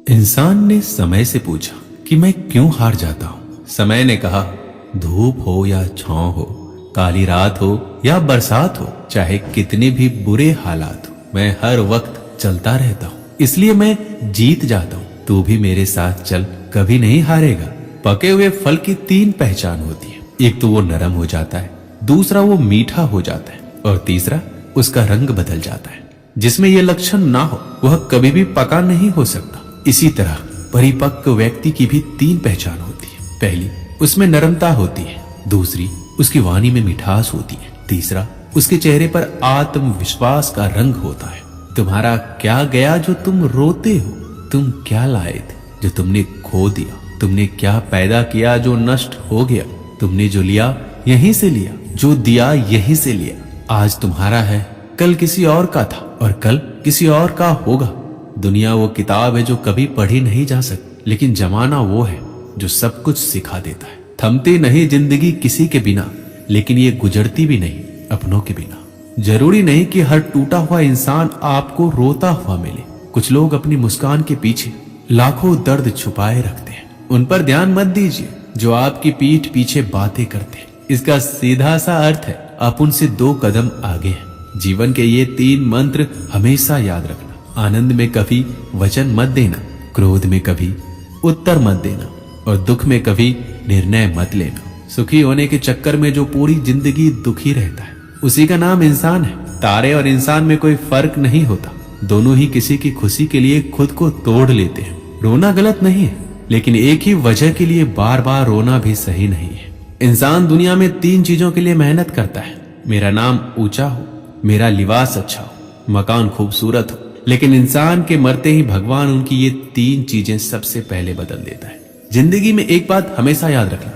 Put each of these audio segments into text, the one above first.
इंसान ने समय से पूछा कि मैं क्यों हार जाता हूं। समय ने कहा, धूप हो या छांव हो, काली रात हो या बरसात हो, चाहे कितने भी बुरे हालात हो, मैं हर वक्त चलता रहता हूं, इसलिए मैं जीत जाता हूं। तू भी मेरे साथ चल, कभी नहीं हारेगा। पके हुए फल की 3 पहचान होती है। एक तो वो नरम हो जाता है, दूसरा वो मीठा हो जाता है और तीसरा उसका रंग बदल जाता है। जिसमें ये लक्षण ना हो वह कभी भी पका नहीं हो सकता। इसी तरह परिपक्व व्यक्ति की भी 3 पहचान होती है। पहली, उसमें नरमता होती है। दूसरी, उसकी वाणी में मिठास होती है। तीसरा, उसके चेहरे पर आत्मविश्वास का रंग होता है। तुम्हारा क्या गया जो तुम रोते हो? तुम क्या लाए थे जो तुमने खो दिया? तुमने क्या पैदा किया जो नष्ट हो गया? तुमने जो लिया यहीं से लिया, जो दिया यहीं से लिया। आज तुम्हारा है, कल किसी और का था और कल किसी और का होगा। दुनिया वो किताब है जो कभी पढ़ी नहीं जा सकती, लेकिन जमाना वो है जो सब कुछ सिखा देता है। थमती नहीं जिंदगी किसी के बिना, लेकिन ये गुजरती भी नहीं अपनों के बिना। जरूरी नहीं कि हर टूटा हुआ इंसान आपको रोता हुआ मिले। कुछ लोग अपनी मुस्कान के पीछे लाखों दर्द छुपाए रखते हैं। उन पर ध्यान मत दीजिए जो आपकी पीठ पीछे बातें करते हैं। इसका सीधा सा अर्थ है, आप उनसे 2 कदम आगे हैं। जीवन के ये 3 मंत्र हमेशा याद रखना। आनंद में कभी वचन मत देना, क्रोध में कभी उत्तर मत देना और दुख में कभी निर्णय मत लेना। सुखी होने के चक्कर में जो पूरी जिंदगी दुखी रहता है, उसी का नाम इंसान है। तारे और इंसान में कोई फर्क नहीं होता। दोनों ही किसी की खुशी के लिए खुद को तोड़ लेते हैं। रोना गलत नहीं है, लेकिन एक ही वजह के लिए बार बार रोना भी सही नहीं है। इंसान दुनिया में 3 चीजों के लिए मेहनत करता है। मेरा नाम ऊंचा हो, मेरा लिबास अच्छा हो, मकान खूबसूरत हो। लेकिन इंसान के मरते ही भगवान उनकी ये 3 चीजें सबसे पहले बदल देता है। जिंदगी में एक बात हमेशा याद रखना,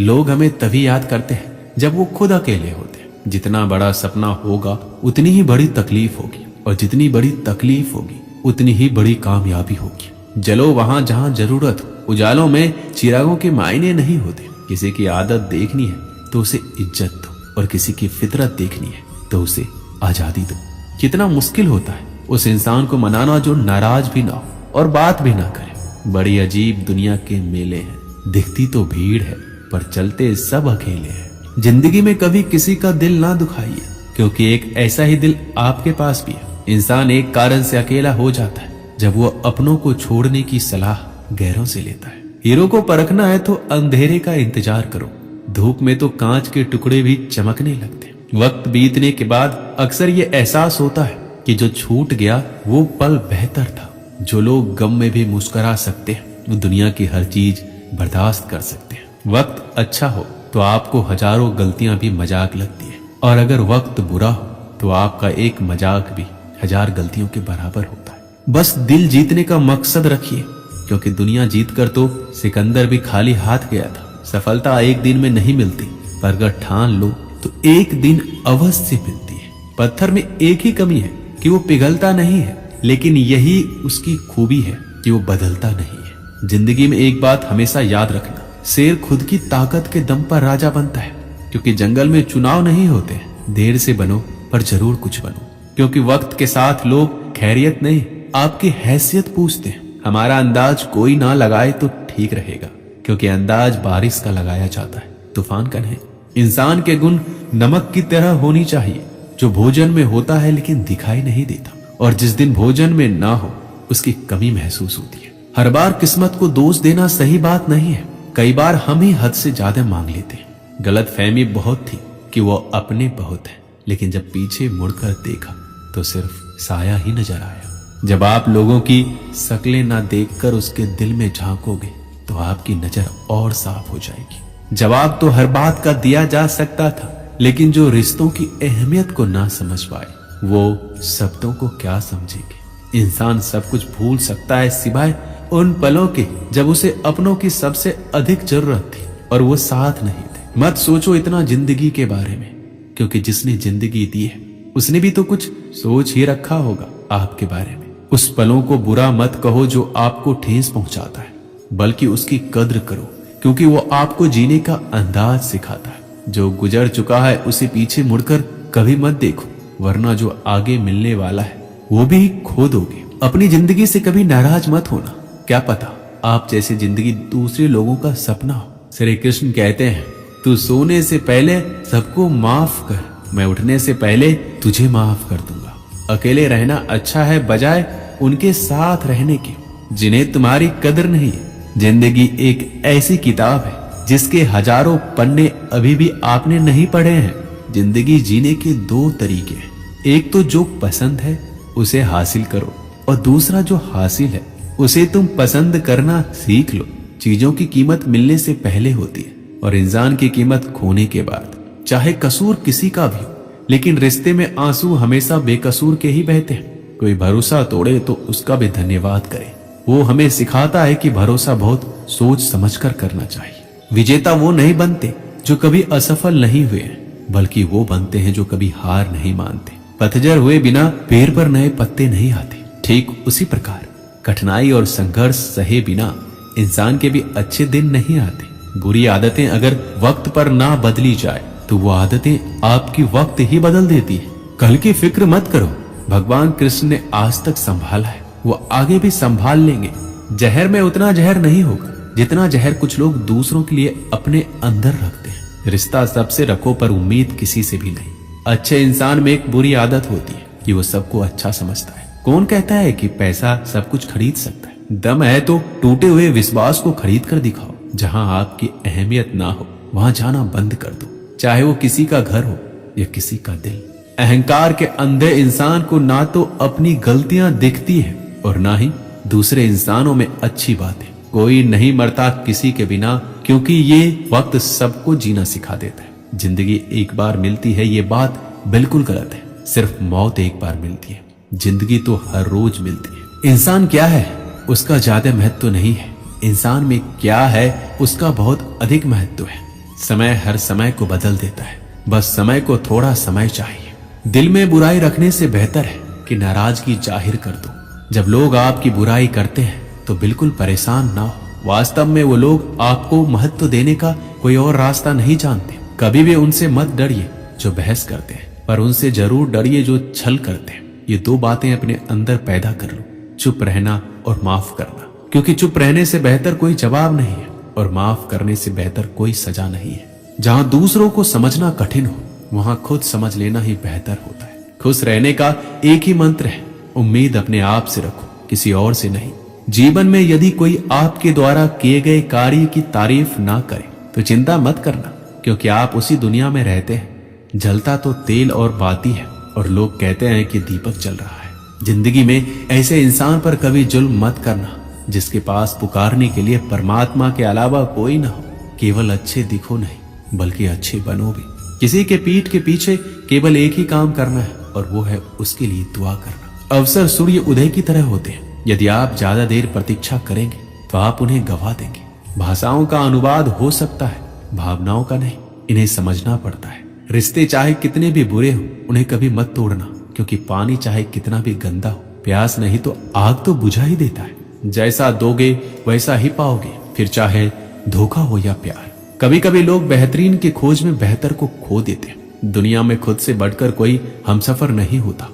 लोग हमें तभी याद करते हैं जब वो खुद अकेले होते हैं। जितना बड़ा सपना होगा उतनी ही बड़ी तकलीफ होगी, और जितनी बड़ी तकलीफ होगी उतनी ही बड़ी कामयाबी होगी। जलो वहां जहां जरूरत हो। उजालों में चिरागों के मायने नहीं होते। किसी की आदत देखनी है तो उसे इज्जत दो, और किसी की फितरत देखनी है तो उसे आजादी दो। कितना मुश्किल होता है उस इंसान को मनाना जो नाराज भी ना हो और बात भी ना करे। बड़ी अजीब दुनिया के मेले हैं। दिखती तो भीड़ है पर चलते सब अकेले हैं। जिंदगी में कभी किसी का दिल ना दुखाइए, क्योंकि एक ऐसा ही दिल आपके पास भी है। इंसान एक कारण से अकेला हो जाता है जब वो अपनों को छोड़ने की सलाह गैरों से लेता है। हीरो को परखना है तो अंधेरे का इंतजार करो। धूप में तो कांच के टुकड़े भी चमकने लगते हैं। वक्त बीतने के बाद अक्सर ये एहसास होता है कि जो छूट गया वो पल बेहतर था। जो लोग गम में भी मुस्कुरा सकते हैं, वो दुनिया की हर चीज बर्दाश्त कर सकते हैं। वक्त अच्छा हो तो आपको हजारों गलतियां भी मजाक लगती है, और अगर वक्त बुरा हो तो आपका एक मजाक भी 1000 गलतियों के बराबर होता है। बस दिल जीतने का मकसद रखिए, क्योंकि दुनिया जीतकर तो सिकंदर भी खाली हाथ गया था। सफलता एक दिन में नहीं मिलती, पर अगर ठान लो तो एक दिन अवश्य मिलती है। पत्थर में एक ही कमी है कि वो पिघलता नहीं है, लेकिन यही उसकी खूबी है कि वो बदलता नहीं है। जिंदगी में एक बात हमेशा याद रखना, शेर खुद की ताकत के दम पर राजा बनता है, क्योंकि जंगल में चुनाव नहीं होते। देर से बनो पर जरूर कुछ बनो, क्योंकि वक्त के साथ लोग खैरियत नहीं आपकी हैसियत पूछते हैं। हमारा अंदाज कोई ना लगाए तो ठीक रहेगा, क्योंकि अंदाज बारिश का लगाया जाता है, तूफान का नहीं। इंसान के गुण नमक की तरह होनी चाहिए, जो भोजन में होता है लेकिन दिखाई नहीं देता, और जिस दिन भोजन में ना हो उसकी कमी महसूस होती है। हर बार किस्मत को दोष देना सही बात नहीं है। कई बार हम ही हद से ज्यादा मांग लेते हैं। गलत फहमी बहुत थी कि वो अपने बहुत है, लेकिन जब पीछे मुड़कर देखा तो सिर्फ साया ही नजर आया। जब आप लोगों की शक्लें ना देखकर उसके दिल में झांकोगे तो आपकी नजर और साफ हो जाएगी। जवाब तो हर बात का दिया जा सकता था, लेकिन जो रिश्तों की अहमियत को ना समझ पाए वो शब्दों को क्या समझेंगे। इंसान सब कुछ भूल सकता है सिवाय उन पलों के जब उसे अपनों की सबसे अधिक जरूरत थी और वो साथ नहीं थे। मत सोचो इतना जिंदगी के बारे में, क्योंकि जिसने जिंदगी दी है उसने भी तो कुछ सोच ही रखा होगा आपके बारे में। उस पलों को बुरा मत कहो जो आपको ठेस पहुंचाता है, बल्कि उसकी कद्र करो, क्योंकि वो आपको जीने का अंदाज सिखाता है। जो गुजर चुका है उसे पीछे मुड़कर कभी मत देखो, वरना जो आगे मिलने वाला है वो भी खो दोगे। अपनी जिंदगी से कभी नाराज मत होना, क्या पता आप जैसी जिंदगी दूसरे लोगों का सपना हो। श्री कृष्ण कहते हैं, तू सोने से पहले सबको माफ कर, मैं उठने से पहले तुझे माफ कर दूंगा। अकेले रहना अच्छा है बजाय उनके साथ रहने के जिन्हें तुम्हारी कदर नहीं है। जिंदगी एक ऐसी किताब है जिसके हजारों पन्ने अभी भी आपने नहीं पढ़े हैं। जिंदगी जीने के दो तरीके हैं, एक तो जो पसंद है उसे हासिल करो और दूसरा जो हासिल है उसे तुम पसंद करना सीख लो। चीजों की कीमत मिलने से पहले होती है और इंसान की कीमत खोने के बाद। चाहे कसूर किसी का भी हो, लेकिन रिश्ते में आंसू हमेशा बेकसूर के ही बहते हैं। कोई भरोसा तोड़े तो उसका भी धन्यवाद करे। वो हमें सिखाता है कि भरोसा बहुत सोच समझकर करना चाहिए। विजेता वो नहीं बनते जो कभी असफल नहीं हुए, बल्कि वो बनते हैं जो कभी हार नहीं मानते। पतझड़ हुए बिना पेड़ पर नए पत्ते नहीं आते। ठीक उसी प्रकार कठिनाई और संघर्ष सहे बिना इंसान के भी अच्छे दिन नहीं आते। बुरी आदतें अगर वक्त पर ना बदली जाए तो वो आदतें आपकी वक्त ही बदल देती है। कल की फिक्र मत करो, भगवान कृष्ण ने आज तक संभाला है, वो आगे भी संभाल लेंगे। जहर में उतना जहर नहीं होगा जितना जहर कुछ लोग दूसरों के लिए अपने अंदर रखते हैं। रिश्ता सबसे रखो पर उम्मीद किसी से भी नहीं। अच्छे इंसान में एक बुरी आदत होती है कि वो सबको अच्छा समझता है। कौन कहता है कि पैसा सब कुछ खरीद सकता है? दम है तो टूटे हुए विश्वास को खरीद कर दिखाओ। जहां आपकी अहमियत ना हो वहां जाना बंद कर दो, चाहे वो किसी का घर हो या किसी का दिल। अहंकार के अंधे इंसान को ना तो अपनी गलतियां दिखती है और ना ही दूसरे इंसानों में अच्छी बातें। कोई नहीं मरता किसी के बिना, क्योंकि ये वक्त सबको जीना सिखा देता है। जिंदगी एक बार मिलती है ये बात बिल्कुल गलत है। सिर्फ मौत एक बार मिलती है, जिंदगी तो हर रोज मिलती है। इंसान क्या है उसका ज्यादा महत्व नहीं है, इंसान में क्या है उसका बहुत अधिक महत्व है। समय हर समय को बदल देता है, बस समय को थोड़ा समय चाहिए। दिल में बुराई रखने से बेहतर है कि नाराजगी जाहिर कर दो। जब लोग आपकी बुराई करते हैं तो बिल्कुल परेशान ना हो। वास्तव में वो लोग आपको महत्व देने का कोई और रास्ता नहीं जानते। कभी भी उनसे मत डरिए जो बहस करते हैं, पर उनसे जरूर डरिए जो छल करते हैं। ये दो बातें अपने अंदर पैदा कर लो, चुप रहना और माफ करना। क्योंकि चुप रहने से बेहतर कोई जवाब नहीं है और माफ करने से बेहतर कोई सजा नहीं है। जहां दूसरों को समझना कठिन हो वहां खुद समझ लेना ही बेहतर होता है। खुश रहने का एक ही मंत्र है, उम्मीद अपने आप से रखो, किसी और से नहीं। जीवन में यदि कोई आपके द्वारा किए गए कार्य की तारीफ ना करे तो चिंता मत करना, क्योंकि आप उसी दुनिया में रहते हैं। जलता तो तेल और बाती है और लोग कहते हैं कि दीपक जल रहा है। जिंदगी में ऐसे इंसान पर कभी जुल्म मत करना जिसके पास पुकारने के लिए परमात्मा के अलावा कोई ना हो। केवल अच्छे दिखो नहीं बल्कि अच्छे बनो भी। किसी के पीठ के पीछे केवल एक ही काम करना है और वो है उसके लिए दुआ करना। अवसर सूर्य उदय की तरह होते हैं, यदि आप ज्यादा देर प्रतीक्षा करेंगे तो आप उन्हें गवा देंगे। भाषाओं का अनुवाद हो सकता है, भावनाओं का नहीं। इन्हें समझना पड़ता है। रिश्ते चाहे कितने भी बुरे हो उन्हें कभी मत तोड़ना, क्योंकि पानी चाहे कितना भी गंदा हो प्यास नहीं तो आग तो बुझा ही देता है। जैसा दोगे वैसा ही पाओगे, फिर चाहे धोखा हो या प्यार। कभी कभी लोग बेहतरीन की खोज में बेहतर को खो देते हैं। दुनिया में खुद से बढ़कर कोई हमसफर नहीं होता।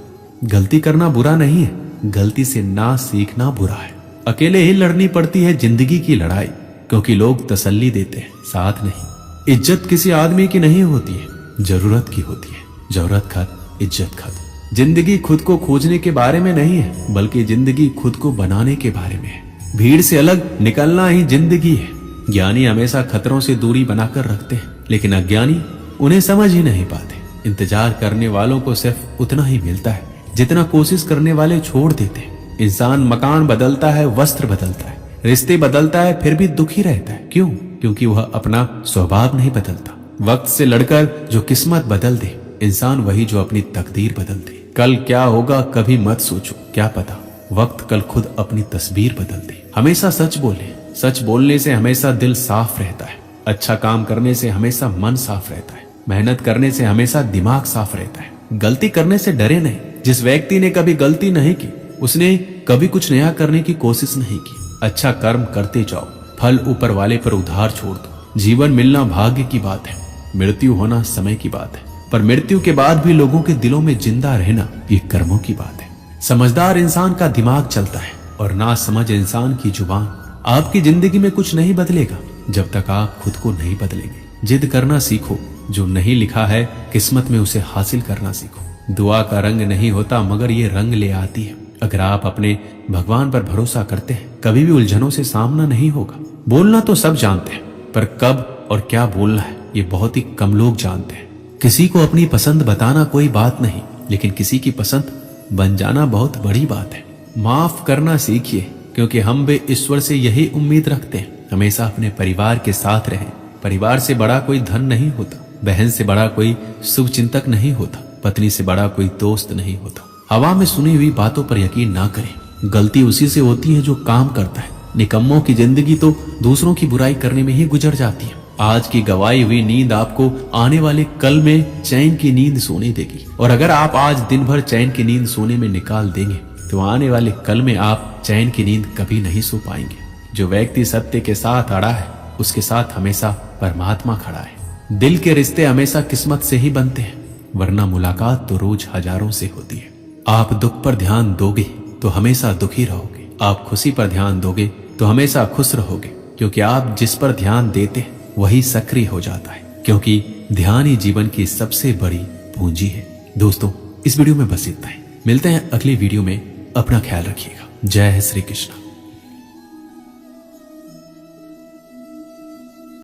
गलती करना बुरा नहीं है, गलती से ना सीखना बुरा है। अकेले ही लड़नी पड़ती है जिंदगी की लड़ाई, क्योंकि लोग तसल्ली देते हैं, साथ नहीं। इज्जत किसी आदमी की नहीं होती है, जरूरत की होती है। जरूरत खत्म, इज्जत खत्म। जिंदगी खुद को खोजने के बारे में नहीं है, बल्कि जिंदगी खुद को बनाने के बारे में है। भीड़ से अलग निकलना ही जिंदगी है। ज्ञानी हमेशा खतरों से दूरी बनाकर रखते हैं, लेकिन अज्ञानी उन्हें समझ ही नहीं पाते। इंतजार करने वालों को सिर्फ उतना ही मिलता है जितना कोशिश करने वाले छोड़ देते हैं। इंसान मकान बदलता है, वस्त्र बदलता है, रिश्ते बदलता है, फिर भी दुखी रहता है। क्यों? क्योंकि वह अपना स्वभाव नहीं बदलता। वक्त से लड़कर जो किस्मत बदल दे इंसान वही जो अपनी तकदीर बदल दे। कल क्या होगा कभी मत सोचो, क्या पता वक्त कल खुद अपनी तस्वीर बदल दे। हमेशा सच बोले, सच बोलने से हमेशा दिल साफ रहता है। अच्छा काम करने से हमेशा मन साफ रहता है। मेहनत करने से हमेशा दिमाग साफ रहता है। गलती करने से डरे नहीं। जिस व्यक्ति ने कभी गलती नहीं की उसने कभी कुछ नया करने की कोशिश नहीं की। अच्छा कर्म करते जाओ, फल ऊपर वाले पर उधार छोड़ दो। जीवन मिलना भाग्य की बात है, मृत्यु होना समय की बात है, पर मृत्यु के बाद भी लोगों के दिलों में जिंदा रहना ये कर्मों की बात है। समझदार इंसान का दिमाग चलता है, और ना समझ इंसान की जुबान। आपकी जिंदगी में कुछ नहीं बदलेगा जब तक आप खुद को नहीं बदलेंगे। जिद करना सीखो, जो नहीं लिखा है किस्मत में उसे हासिल करना सीखो। दुआ का रंग नहीं होता मगर ये रंग ले आती है। अगर आप अपने भगवान पर भरोसा करते हैं कभी भी उलझनों से सामना नहीं होगा। बोलना तो सब जानते हैं पर कब और क्या बोलना है ये बहुत ही कम लोग जानते हैं। किसी को अपनी पसंद बताना कोई बात नहीं, लेकिन किसी की पसंद बन जाना बहुत बड़ी बात है। माफ करना सीखिए, क्योंकि हम भी ईश्वर से यही उम्मीद रखते हैं। हमेशा अपने परिवार के साथ रहें। परिवार से बड़ा कोई धन नहीं होता, बहन से बड़ा कोई शुभ चिंतक नहीं होता, पत्नी से बड़ा कोई दोस्त नहीं होता। हवा में सुनी हुई बातों पर यकीन ना करें। गलती उसी से होती है जो काम करता है। निकम्मों की जिंदगी तो दूसरों की बुराई करने में ही गुजर जाती है। आज की गवाई हुई नींद आपको आने वाले कल में चैन की नींद सोने देगी, और अगर आप आज दिन भर चैन की नींद सोने में निकाल देंगे तो आने वाले कल में आप चैन की नींद कभी नहीं सो पाएंगे। जो व्यक्ति सत्य के साथ अड़ा है उसके साथ हमेशा परमात्मा खड़ा है। दिल के रिश्ते हमेशा किस्मत से ही बनते हैं, वरना मुलाकात तो रोज हजारों से होती है। आप दुख पर ध्यान दोगे तो हमेशा दुखी रहोगे, आप खुशी पर ध्यान दोगे तो हमेशा खुश रहोगे, क्योंकि आप जिस पर ध्यान देते हैं वही सक्रिय हो जाता है, क्योंकि ध्यान ही जीवन की सबसे बड़ी पूंजी है। दोस्तों, इस वीडियो में बस इतना ही। मिलते हैं अगली वीडियो में। अपना ख्याल रखिएगा। जय श्री कृष्ण।